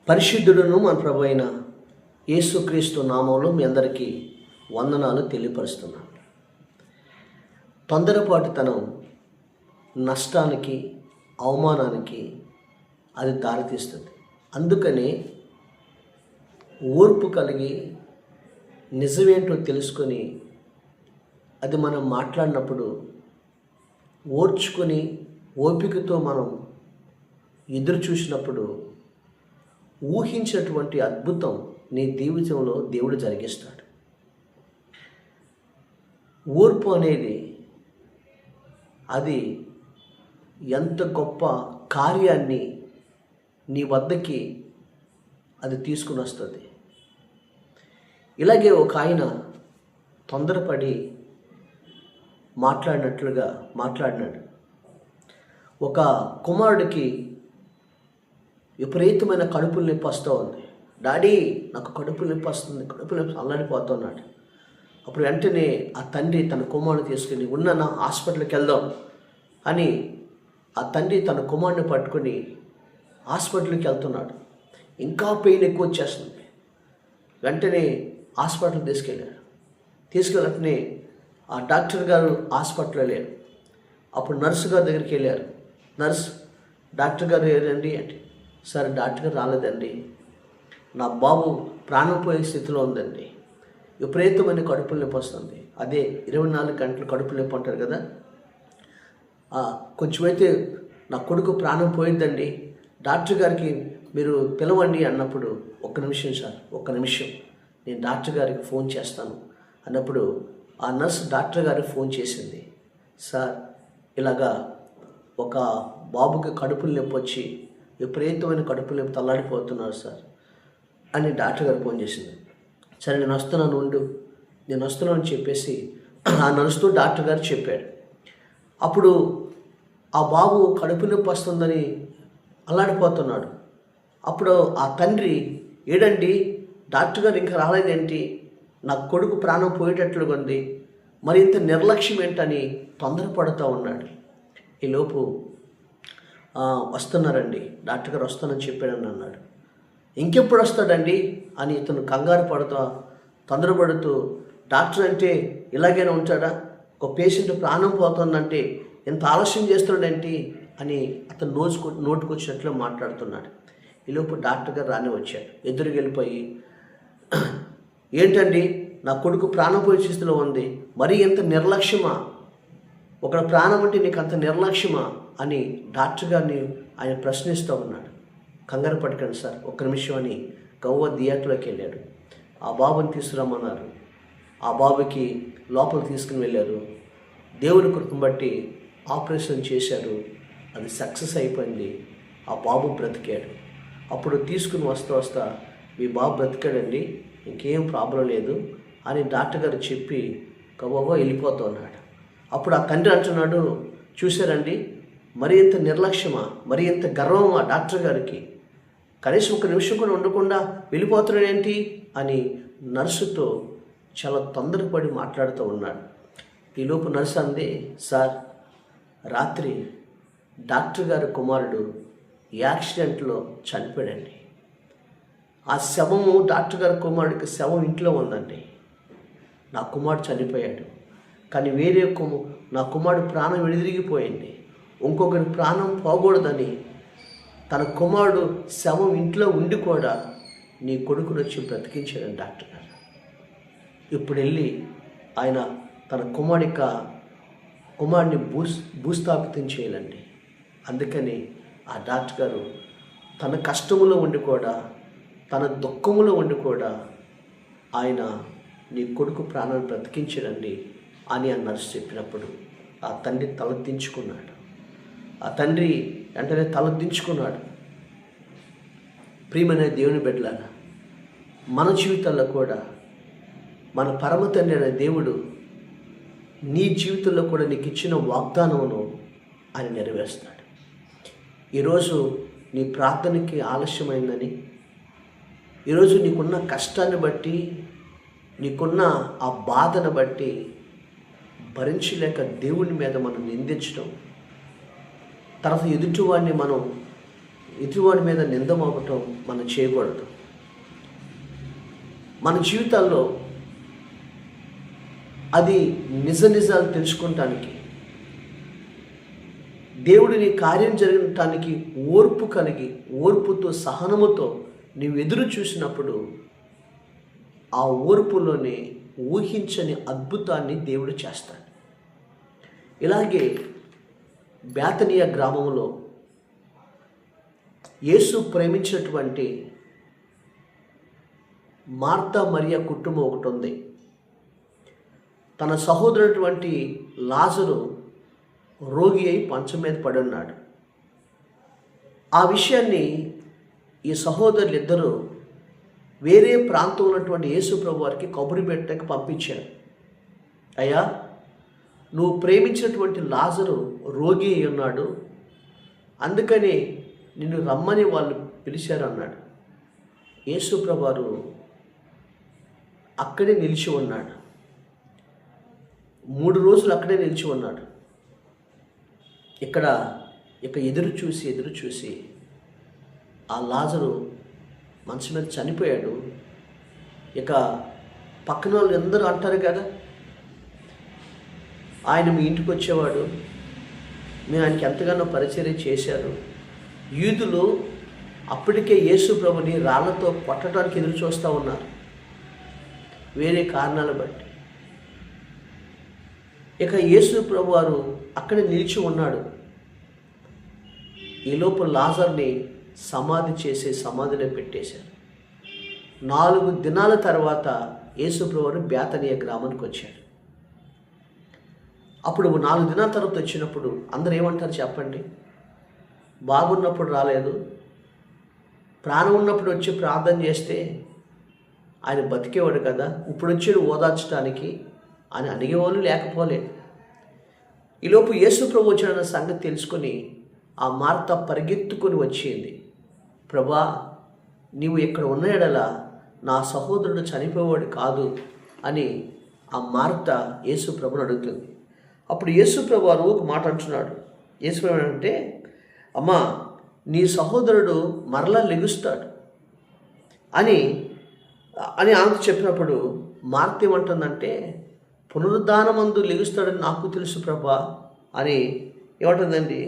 పరిశుద్ధుడును మన ప్రభు అయిన యేసుక్రీస్తు నామంలో మీ అందరికీ వందనాలు తెలియపరుస్తున్నాను. తొందరపాటుతనం నష్టానికి, అవమానానికి అది దారితీస్తుంది. అందుకని ఓర్పు కలిగి నిజమేంటో తెలుసుకొని అది మనం మాట్లాడినప్పుడు ఓర్చుకొని ఓపికతో మనం ఎదురు చూసినప్పుడు ఊహించినటువంటి అద్భుతం నీ జీవితంలో దేవుడు జరిగిస్తాడు. ఓర్పు అనేది అది ఎంత గొప్ప కార్యాన్ని నీ వద్దకి అది తీసుకుని వస్తుంది. ఇలాగే ఒక ఆయన తొందరపడి మాట్లాడినాడు. ఒక కుమారుడికి విపరీతమైన కడుపులు నొప్పి వస్తూ ఉంది. డాడీ, నాకు కడుపులు నొప్పి వస్తుంది, కడుపులు నొప్పి అల్లాడిపోతున్నాడు. అప్పుడు వెంటనే ఆ తండ్రి తన కుమారుని తీసుకుని ఉన్న హాస్పిటల్కి వెళ్దాం అని ఆ తండ్రి తన కుమారుని పట్టుకొని హాస్పిటల్కి వెళ్తున్నాడు. ఇంకా పెయిన్ ఎక్కువ వచ్చేస్తుంది. వెంటనే హాస్పిటల్ తీసుకెళ్ళటనే ఆ డాక్టర్ గారు హాస్పిటల్లో లేరు. అప్పుడు నర్సు గారి దగ్గరికి వెళ్ళారు. నర్స్, డాక్టర్ గారు ఏరండి అంటే, సార్ డాక్టర్ గారు రాలేదండి, నా బాబు ప్రాణం పోయే స్థితిలో ఉందండి, విపరీతమైన కడుపులు నొప్పి వస్తుంది. అదే 24 గంటలు కడుపులు నొప్పి అంటారు కదా, కొంచెమైతే నా కొడుకు ప్రాణం పోయిందండి, డాక్టర్ గారికి మీరు పిలవండి అన్నప్పుడు, ఒక్క నిమిషం సార్, ఒక్క నిమిషం, నేను డాక్టర్ గారికి ఫోన్ చేస్తాను అన్నప్పుడు ఆ నర్స్ డాక్టర్ గారికి ఫోన్ చేసింది. సార్, ఇలాగా ఒక బాబుకి కడుపులు నొప్పి వచ్చి విపరీతమైన కడుపులు నొప్పి తల్లాడిపోతున్నారు సార్ అని డాక్టర్ గారు ఫోన్ చేసింది. సరే, నేను వస్తున్నాను అని చెప్పేసి ఆ నర్సుతో డాక్టర్ గారు చెప్పాడు. అప్పుడు ఆ బాబు కడుపు నొప్పి వస్తుందని అల్లాడిపోతున్నాడు. అప్పుడు ఆ తండ్రి, ఏడండి డాక్టర్ గారు ఇంకా రాలేదేంటి, నా కొడుకు ప్రాణం పోయేటట్లుగా ఉంది, మరి ఇంత నిర్లక్ష్యం ఏంటని తొందరపడుతూ ఉన్నాడు. ఈలోపు వస్తున్నారండి, డాక్టర్ గారు వస్తానని చెప్పాడని అన్నాడు. ఇంకెప్పుడు వస్తాడండి అని ఇతను కంగారు పడుతూ తొందరపడుతూ, డాక్టర్ అంటే ఇలాగైనా ఉంటాడా, ఒక పేషెంట్ ప్రాణం పోతుందంటే ఎంత ఆలస్యం చేస్తాడేంటి అని అతను నోటుకొచ్చినట్లు మాట్లాడుతున్నాడు. ఈలోపు డాక్టర్ గారు రాని వచ్చాడు. ఎదురుకి వెళ్ళిపోయి, ఏంటండి నా కొడుకు ప్రాణం పోయే స్థితిలో ఉంది, మరీ ఎంత నిర్లక్ష్యమా, ఒక ప్రాణం అంటే నీకు అంత నిర్లక్ష్యమా అని డాక్టర్ గారిని ఆయన ప్రశ్నిస్తూ ఉన్నాడు. కంగారు పడకండి సార్, ఒక్క నిమిషం అని గవ్వ థియేటర్లోకి వెళ్ళాడు. ఆ బాబుని తీసుకురమ్మన్నారు. ఆ బాబుకి లోపల తీసుకుని వెళ్ళారు. దేవుని కృపను బట్టి ఆపరేషన్ చేశారు. అది సక్సెస్ అయిపోయింది. ఆ బాబు బ్రతికాడు. అప్పుడు తీసుకుని వస్తా మీ బాబు బ్రతికాడండి, ఇంకేం ప్రాబ్లం లేదు అని డాక్టర్ గారు చెప్పి గవ్వగా వెళ్ళిపోతూ ఉన్నాడు. అప్పుడు ఆ తండ్రి అంటున్నాడు, చూశారండి, మరి ఇంత నిర్లక్ష్యమా, మరి ఇంత గర్వమా డాక్టర్ గారికి, కనీసం ఒక నిమిషం కూడా ఉండకుండా వెళ్ళిపోతున్నాడేంటి అని నర్సుతో చాలా తొందరపడి మాట్లాడుతూ ఉన్నాడు. ఈలోపు నర్సు అంది, సార్, రాత్రి డాక్టర్ గారి కుమారుడు యాక్సిడెంట్లో చనిపోయాడండి. ఆ శవము, డాక్టర్ గారి కుమారుడికి శవం ఇంట్లో ఉందండి. నా కుమారుడు చనిపోయాడు, కానీ నా కుమారుడు ప్రాణం విడిదిరిగిపోయింది, ఇంకొకరి ప్రాణం పోకూడదని తన కుమారుడు శవం ఇంట్లో ఉండి కూడా నీ కొడుకుని వచ్చి బ్రతికించాడని డాక్టర్ గారు. ఇప్పుడు వెళ్ళి ఆయన తన కుమారుడిని భూస్థాపితం చేయాలండి. అందుకని ఆ డాక్టర్ గారు తన కష్టములో ఉండి కూడా, తన దుఃఖములో ఉండి కూడా ఆయన నీ కొడుకు ప్రాణాన్ని బ్రతికించాడండి అని ఆ నర్సు చెప్పినప్పుడు ఆ తండ్రి తలదించుకున్నాడు. ఆ తండ్రి వెంటనే తలదించుకున్నాడు. ప్రియమైన దేవుని బిడ్డలారా, మన జీవితాల్లో కూడా మన పరమ తండ్రి అనే దేవుడు నీ జీవితంలో కూడా నీకు ఇచ్చిన వాగ్దానమును ఆయన నెరవేరుస్తాడు. ఈరోజు నీ ప్రార్థనకి ఆలస్యమైందని, ఈరోజు నీకున్న కష్టాన్ని బట్టి, నీకున్న ఆ బాధను బట్టి భరించలేక దేవుని మీద మనం నిందించడం, తర్వాత ఎదుటివాడిని మనం ఎదుటివాడి మీద నింద మోపటం మనం చేయకూడదు. మన జీవితాల్లో అది నిజాలు తెలుసుకుంటానికి, దేవుడిని కార్యం జరగటానికి ఓర్పు కలిగి, ఓర్పుతో సహనముతో నీవు ఎదురు చూసినప్పుడు ఆ ఓర్పులోనే ఊహించని అద్భుతాన్ని దేవుడు చేస్తాడు. ఇలాగే బేతనియ గ్రామంలో యేసు ప్రేమించినటువంటి మార్తా మరియ కుటుంబం ఒకటి ఉంది. తన సహోదరుడటువంటి లాజరు రోగి అయి మంచం మీద పడి ఉన్నాడు. ఆ విషయాన్ని ఈ సహోదరులు ఇద్దరు వేరే ప్రాంతంలో ఉన్నటువంటి యేసు ప్రభు వారికి కబురు పెట్టడానికి పంపించారు. అయ్యా, నువ్వు ప్రేమించినటువంటి లాజరు రోగి అయి ఉన్నాడు, అందుకని నిన్ను రమ్మని వాళ్ళు పిలిచారు అన్నాడు. యేసు ప్రభు వారు అక్కడే నిలిచి ఉన్నాడు. 3 రోజులు అక్కడే నిలిచి ఉన్నాడు. ఇక ఎదురు చూసి ఆ లాజరు మంచం మీద చనిపోయాడు. ఇక పక్కన వాళ్ళు అందరూ అంటారు కదా, ఆయన మీ ఇంటికి వచ్చేవాడు, మీరు ఆయనకి ఎంతగానో పరిచర్య చేశారు. యూదులు అప్పటికే యేసు ప్రభుని రాళ్లతో కొట్టడానికి ఎదురు చూస్తూ ఉన్నారు, వేరే కారణాలు బట్టి. ఇక యేసు ప్రభు వారు అక్కడే నిలిచి ఉన్నాడు. ఈలోపు లాజర్ని సమాధిలో పెట్టేశారు. 4 దినాల తర్వాత యేసు ప్రభు వారు బేతనియ గ్రామానికి వచ్చారు. అప్పుడు 4 దినాల తర్వాత వచ్చినప్పుడు అందరూ ఏమంటారు చెప్పండి? బాగున్నప్పుడు రాలేదు, ప్రాణం ఉన్నప్పుడు వచ్చి ప్రార్థన చేస్తే ఆయన బతికేవాడు కదా, ఇప్పుడు వచ్చాడు ఓదార్చడానికి అని అడిగేవాళ్ళు లేకపోలేదు. ఈలోపు యేసు ప్రభు వచ్చిన సంగతి తెలుసుకొని ఆ మార్త పరిగెత్తుకొని వచ్చింది. ప్రభా, నీవు ఇక్కడ ఉన్న ఎడల నా సహోదరుడు చనిపోయేవాడు కాదు అని ఆ మార్త యేసు ప్రభుని అడుగుతుంది. అప్పుడు యేసు ప్రభు వారు ఒక మాట అంటున్నాడు. యేసు ప్రభు అంటే, అమ్మా, నీ సహోదరుడు మరలా లెగుస్తాడు అని ఆమె చెప్పినప్పుడు మార్త ఏమంటుందంటే, పునరుద్ధానమందు లెగుస్తాడని నాకు తెలుసు ప్రభా అని ఏమంటుందండి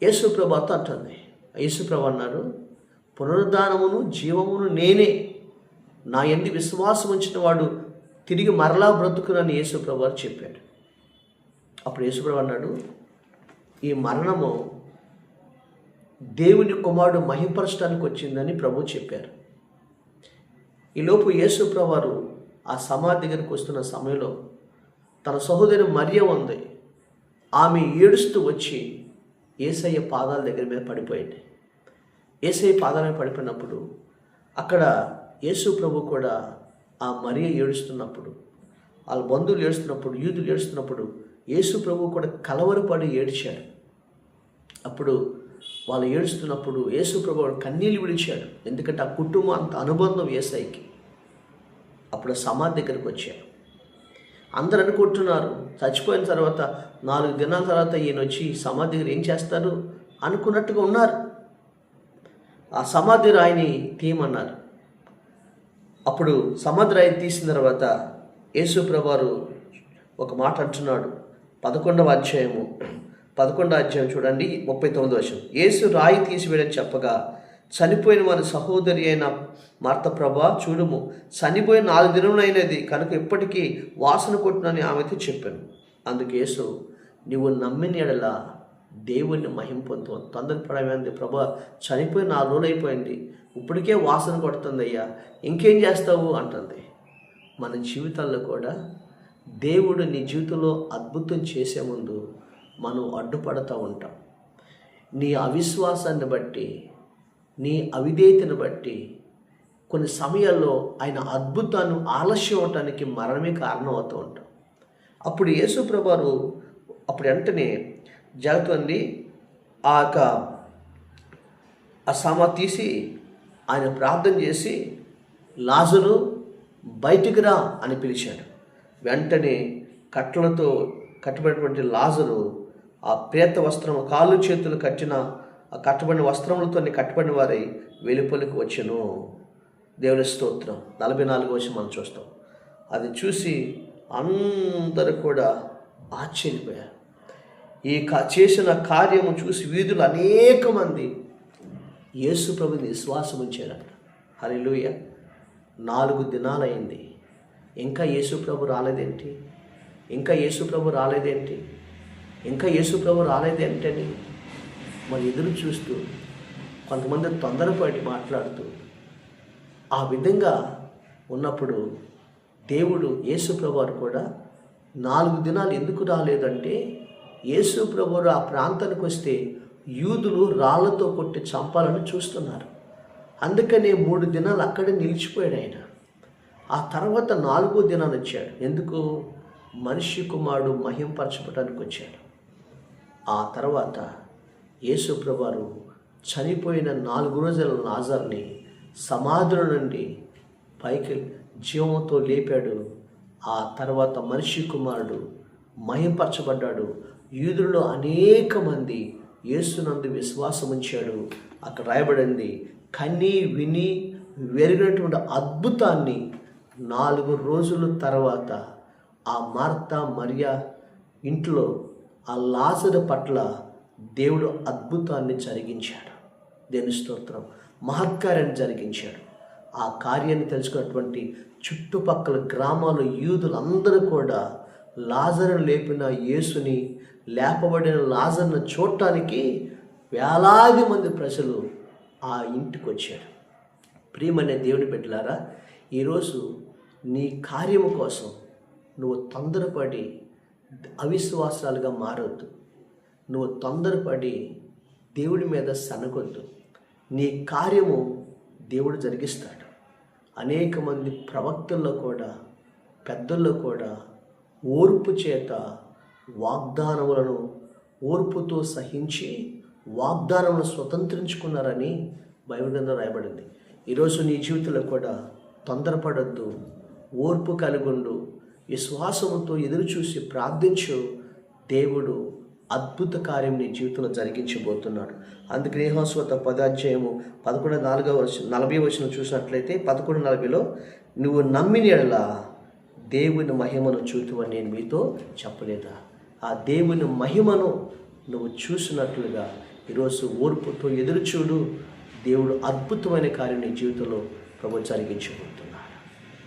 యేసు ప్రభుతో అంటుంది. యేసు ప్రభు అన్నాడు, పునరుద్ధానమును జీవమును నేనే, నా యందు విశ్వాసం ఉంచిన వాడు తిరిగి మరలా బ్రతుకునని యేసు ప్రభు వారు చెప్పాడు. అప్పుడు యేసు ప్రభు అన్నాడు, ఈ మరణము దేవుని కుమారుడు మహింపరచడానికి వచ్చిందని ప్రభు చెప్పారు. ఈలోపు యేసు ప్రభు వారు ఆ సమాధి దగ్గరికి వస్తున్న సమయంలో తన సహోదరి మరియ ఉంది. ఆమె ఏడుస్తూ వచ్చి యేసయ్య పాదాల దగ్గర మీద పడిపోయింది. యేసయ్య పాదాల మీద పడిపోయినప్పుడు అక్కడ యేసు ప్రభు కూడా ఆ మరియ ఏడుస్తున్నప్పుడు, వాళ్ళ బంధువులు ఏడుస్తున్నప్పుడు, యూదులు ఏడుస్తున్నప్పుడు యేసు ప్రభు కూడా కలవరపడి ఏడ్చాడు. అప్పుడు వాళ్ళు ఏడుస్తున్నప్పుడు యేసు ప్రభు కన్నీళ్ళు విడిచాడు. ఎందుకంటే ఆ కుటుంబం అంత అనుబంధం యేసయ్యకి. అప్పుడు సమాధి దగ్గరికి వచ్చారు. అందరు అనుకుంటున్నారు చచ్చిపోయిన తర్వాత 4 దినాల తర్వాత ఈయన వచ్చి సమాధి దగ్గర ఏం చేస్తారు అనుకున్నట్టుగా ఉన్నారు. ఆ సమాధి రాయిని తీయమన్నారు. అప్పుడు సమాధి రాయిని తీసిన తర్వాత యేసు ప్రభువారు ఒక మాట అంటున్నాడు. 11వ అధ్యాయం చూడండి, 39వ వచనం. యేసు రాయి తీసివేయని చెప్పగా చనిపోయిన వారి సహోదరి అయిన మార్త, ప్రభా చూడుము, చనిపోయిన 4 దినములైనది కనుక ఇప్పటికీ వాసన కొట్టునని ఆమెతో చెప్పాను. అందుకు యేసు, నీవు నమ్మిన ఎడల దేవుణ్ణి మహిమ పొందుతావు. తొందరపడమైంది, ప్రభా చనిపోయి 4 రోజులు అయిపోయింది, ఇప్పటికే వాసన కొడుతుంది అయ్యా, ఇంకేం చేస్తావు అంటుంది. మన జీవితాల్లో కూడా దేవుడు నీ జీవితంలో అద్భుతం చేసే ముందు మనం అడ్డుపడుతూ ఉంటాం. నీ అవిశ్వాసాన్ని బట్టి, నీ అవిధేయతను బట్టి కొన్ని సమయాల్లో ఆయన అద్భుతాన్ని ఆలస్యం అవటానికి మరణమే కారణం అవుతూ ఉంటాం. అప్పుడు యేసు ప్రభువారు అప్పుడు వెంటనే జరుగుతుంది ఆ సమాధి తీసి ఆయన ప్రార్థన చేసి లాజరు బయటికి రా అని పిలిచాడు. వెంటనే కట్టలతో కట్టబడినటువంటి లాజరు ఆ ప్రేత వస్త్రం, కాళ్ళు చేతులు కట్టిన ఆ కట్టబడిన వస్త్రములతో కట్టబడిన వారై వెలుపలికి వచ్చెను. దేవుని స్తోత్రం. 44వ వచనం మనం చూస్తాం. అది చూసి అందరూ కూడా ఆశ్చర్యపోయారు. ఈ చేసిన కార్యము చూసి వీధులు అనేక మంది యేసు ప్రభుని విశ్వాసం ఉంచారంట. హల్లెలూయా. 4 దినాలైంది, ఇంకా యేసు ప్రభు రాలేదేంటి, ఇంకా యేసు ప్రభు రాలేదేంటి, ఇంకా యేసు ప్రభు రాలేదేంటని మరి ఎదురు చూస్తూ కొంతమంది తొందరపడి మాట్లాడుతూ ఆ విధంగా ఉన్నప్పుడు దేవుడు యేసు ప్రభు వారు కూడా 4 దినాలు ఎందుకు రాలేదంటే, యేసు ప్రభు ఆ ప్రాంతానికి వస్తే యూదులు రాళ్లతో కొట్టి చంపాలని చూస్తున్నారు. అందుకనే 3 దినాలు అక్కడే నిలిచిపోయాడు ఆయన. ఆ తర్వాత 4వ దినాన్ని వచ్చాడు. ఎందుకు? మనిషి కుమారుడు మహింపరచబడడానికి వచ్చాడు. ఆ తర్వాత యేసు ప్రభు వారు చనిపోయిన 4 రోజుల లాజరుని సమాధుల నుండి పైకి జీవంతో లేపాడు. ఆ తర్వాత మనిషి కుమారుడు మహింపరచబడ్డాడు. యూదులలో అనేక మంది యేసునందు విశ్వాసం ఉంచాడు. అక్కడ రాయబడింది, కని విని వెరిగినటువంటి అద్భుతాన్ని 4 రోజుల తర్వాత ఆ మార్తా మరియా ఇంట్లో ఆ లాజరు పట్ల దేవుడు అద్భుతాన్ని జరిగించాడు. దేవుని స్తోత్రం. మహత్కార్యాన్ని జరిగించాడు. ఆ కార్యాన్ని తెలుసుకున్నటువంటి చుట్టుపక్కల గ్రామాల యూదులందరూ కూడా లాజరును లేపిన యేసుని, లేపబడిన లాజరును చూడటానికి వేలాది మంది ప్రజలు ఆ ఇంటికి వచ్చారు. ప్రియమనే దేవుని బిడ్డలారా, ఈరోజు నీ కార్యము కోసం నువ్వు తొందరపడి అవిశ్వాసాలుగా మారొద్దు. నువ్వు తొందరపడి దేవుడి మీద సనగొద్దు. నీ కార్యము దేవుడు జరిగిస్తాడు. అనేక మంది ప్రవక్తల్లో కూడా, పెద్దల్లో కూడా ఓర్పు చేత వాగ్దానములను ఓర్పుతో సహించి వాగ్దానములను స్వతంత్రించుకున్నారని బైబిల్ గ్రంథంలో రాయబడింది. ఈరోజు నీ జీవితంలో కూడా తొందరపడొద్దు, ఓర్పు కలిగుండు, విశ్వాసముతో ఎదురు చూసి ప్రార్థించు. దేవుడు అద్భుత కార్యం నీ జీవితంలో జరిగించబోతున్నాడు. అందుకని యోహాను 11:40 వచనం చూసినట్లయితే 11:40లో నువ్వు నమ్మిన యెడల దేవుని మహిమను చూతువని నేను మీతో చెప్పలేదా? ఆ దేవుని మహిమను నువ్వు చూసినట్లుగా ఈరోజు ఓర్పుతో ఎదురు చూడు. దేవుడు అద్భుతమైన కార్యం నీ జీవితంలో ప్రభు జరిగించబోతున్నాడు.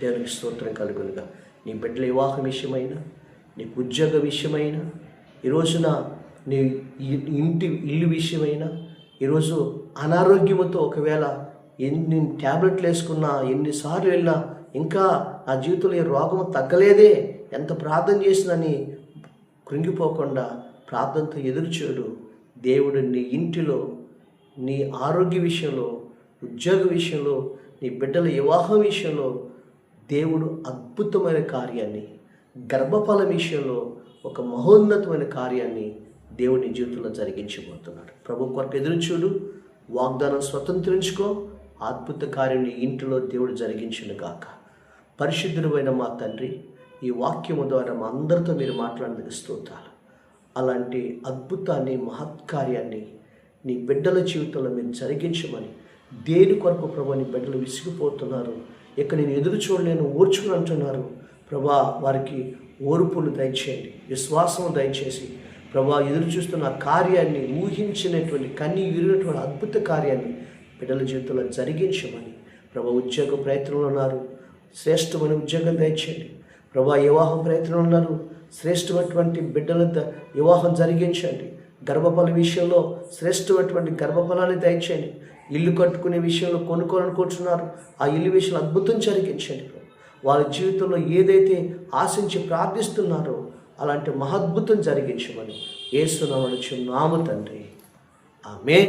దేవునికి స్తోత్రం కలుగునుగా. నీ బిడ్డల వివాహం విషయమైనా, నీకు ఉద్యోగ విషయమైనా, ఈరోజున నీ ఇల్లు విషయమైనా, ఈరోజు అనారోగ్యంతో ఒకవేళ ఎన్ని ట్యాబ్లెట్లు వేసుకున్నా, ఎన్నిసార్లు వెళ్ళినా ఇంకా నా జీవితంలో ఈ రోగం తగ్గలేదే, ఎంత ప్రార్థన చేసినని కృంగిపోకుండా ప్రార్థనతో ఎదురుచూడు. దేవుడు నీ ఇంటిలో, నీ ఆరోగ్య విషయంలో, ఉద్యోగ విషయంలో, నీ బిడ్డల వివాహం విషయంలో దేవుడు అద్భుతమైన కార్యాన్ని, గర్భఫలం విషయంలో ఒక మహోన్నతమైన కార్యాన్ని దేవుని జీవితంలో జరిగించబోతున్నాడు. ప్రభు కొరకు ఎదురుచూడు, వాగ్దానం స్వతంత్రించుకో. అద్భుత కార్యం నీ ఇంటిలో దేవుడు జరిగించును గాక. పరిశుద్ధుడైన మా తండ్రి, ఈ వాక్యము ద్వారా మా అందరితో మీరు మాట్లాడినందుకు స్తోత్రాలు. అలాంటి అద్భుతాన్ని, మహత్కార్యాన్ని నీ బిడ్డల జీవితంలో మీరు జరిగించమని, దేని కొరకు ప్రభు నీ బిడ్డలు విసిగిపోతున్నారు, ఇక నేను ఎదురు చూడలేను, ఓర్చుకుని అంటున్నారు ప్రభా, వారికి ఓర్పును దయచేయండి, విశ్వాసం దయచేసి ప్రభా ఎదురు చూస్తున్న కార్యాన్ని, ఊహించినటువంటి కన్నీ విరిగినటువంటి అద్భుత కార్యాన్ని బిడ్డల జీవితంలో జరిగించమని ప్రభా, ఉద్యోగ ప్రయత్నంలో ఉన్నారు, శ్రేష్టమైన ఉద్యోగం దయచేయండి ప్రభా. వివాహం ప్రయత్నంలో ఉన్నారు, శ్రేష్టమైనటువంటి బిడ్డల వివాహం జరిగించండి. గర్భఫల విషయంలో శ్రేష్టమైనటువంటి గర్భఫలాన్ని దయచేయండి. ఇల్లు కట్టుకునే విషయంలో కొనుక్కోవాలనుకుంటున్నారు, ఆ ఇల్లు విషయంలో అద్భుతం జరిగించండి. వాళ్ళ జీవితంలో ఏదైతే ఆశించి ప్రార్థిస్తున్నారో అలాంటి మహద్భుతం జరిగించమని యేసు నామమున తండ్రి, ఆమేన్.